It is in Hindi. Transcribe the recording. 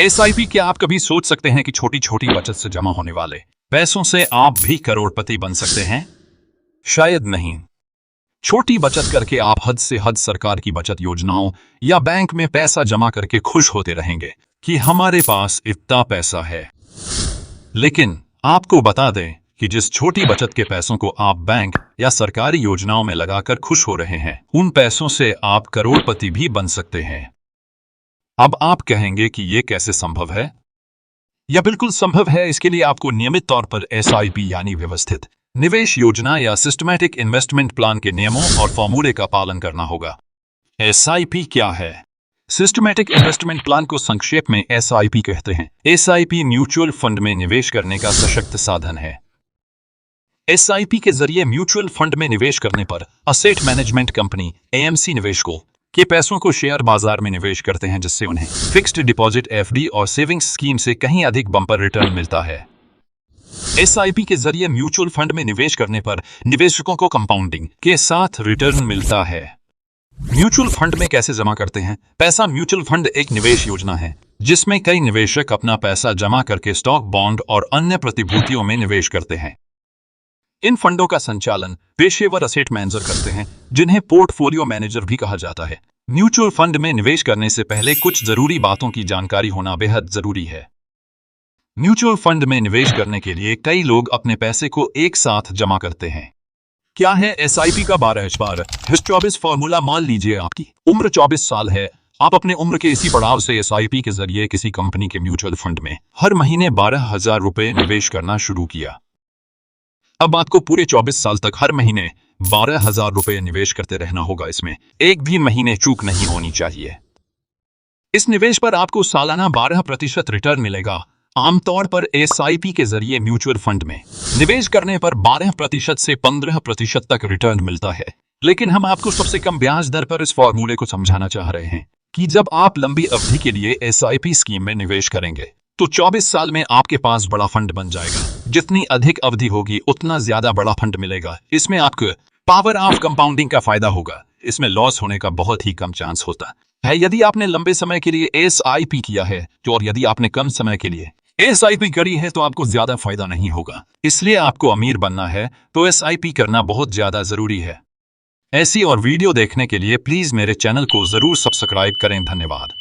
एसआईपी क्या आप कभी सोच सकते हैं कि छोटी छोटी बचत से जमा होने वाले पैसों से आप भी करोड़पति बन सकते हैं? शायद नहीं। छोटी बचत करके आप हद से हद सरकार की बचत योजनाओं या बैंक में पैसा जमा करके खुश होते रहेंगे कि हमारे पास इतना पैसा है। लेकिन आपको बता दें कि जिस छोटी बचत के पैसों को आप बैंक या सरकारी योजनाओं में लगाकर खुश हो रहे हैं, उन पैसों से आप करोड़पति भी बन सकते हैं। अब आप कहेंगे कि यह कैसे संभव है? यह बिल्कुल संभव है। इसके लिए आपको नियमित तौर पर एसआईपी यानी व्यवस्थित निवेश योजना या सिस्टमैटिक इन्वेस्टमेंट प्लान के नियमों और फॉर्मूले का पालन करना होगा। एसआईपी क्या है? सिस्टमैटिक इन्वेस्टमेंट प्लान को संक्षेप में एसआईपी कहते हैं। एसआईपी म्यूचुअल फंड में निवेश करने का सशक्त साधन है। एसआईपी के जरिए म्यूचुअल फंड में निवेश करने पर असेट मैनेजमेंट कंपनी एएमसी निवेशकों के पैसों को शेयर बाजार में निवेश करते हैं, जिससे उन्हें फिक्स्ड डिपॉजिट एफडी और सेविंग्स स्कीम से कहीं अधिक बम्पर रिटर्न मिलता है। एसआईपी के जरिए म्यूचुअल फंड में निवेश करने पर निवेशकों को कंपाउंडिंग के साथ रिटर्न मिलता है। म्यूचुअल फंड में कैसे जमा करते हैं पैसा? म्यूचुअल फंड एक निवेश योजना है जिसमें कई निवेशक अपना पैसा जमा करके स्टॉक, बॉन्ड और अन्य प्रतिभूतियों में निवेश करते हैं। इन फंडों का संचालन पेशेवर असेट मैनेजर करते हैं, जिन्हें पोर्टफोलियो मैनेजर भी कहा जाता है। म्यूचुअल फंड में निवेश करने से पहले कुछ जरूरी बातों की जानकारी होना बेहद जरूरी है। म्यूचुअल फंड में निवेश करने के लिए कई लोग अपने पैसे को एक साथ जमा करते हैं। क्या है एसआईपी का 12/24 फॉर्मूला? मान लीजिए आपकी उम्र 24 साल है। आप अपने उम्र के इसी पड़ाव से एसआईपी के जरिए किसी कंपनी के म्यूचुअल फंड में हर महीने 12,000 रुपए निवेश करना शुरू किया। अब आपको पूरे 24 साल तक हर महीने 12,000 रुपए निवेश करते रहना होगा। इसमें एक भी महीने चूक नहीं होनी चाहिए। इस निवेश पर आपको सालाना 12% रिटर्न मिलेगा। आमतौर पर एसआईपी के जरिए म्यूचुअल फंड में निवेश करने पर 12% से 15% तक रिटर्न मिलता है। लेकिन हम आपको सबसे कम ब्याज दर पर इस फॉर्मूले को समझाना चाह रहे हैं कि जब आप लंबी अवधि के लिए एसआईपी स्कीम में निवेश करेंगे तो 24 साल में आपके पास बड़ा फंड बन जाएगा। जितनी अधिक अवधि होगी उतना ज्यादा बड़ा फंड मिलेगा। इसमें आपको पावर ऑफ कंपाउंडिंग का फायदा होगा। इसमें लॉस होने का बहुत ही कम चांस होता है यदि आपने लंबे समय के लिए एसआईपी किया है और यदि आपने कम समय के लिए एसआईपी करी है तो आपको ज्यादा फायदा नहीं होगा। इसलिए आपको अमीर बनना है तो एसआईपी करना बहुत ज्यादा जरूरी है। ऐसी और वीडियो देखने के लिए प्लीज मेरे चैनल को जरूर सब्सक्राइब करें। धन्यवाद।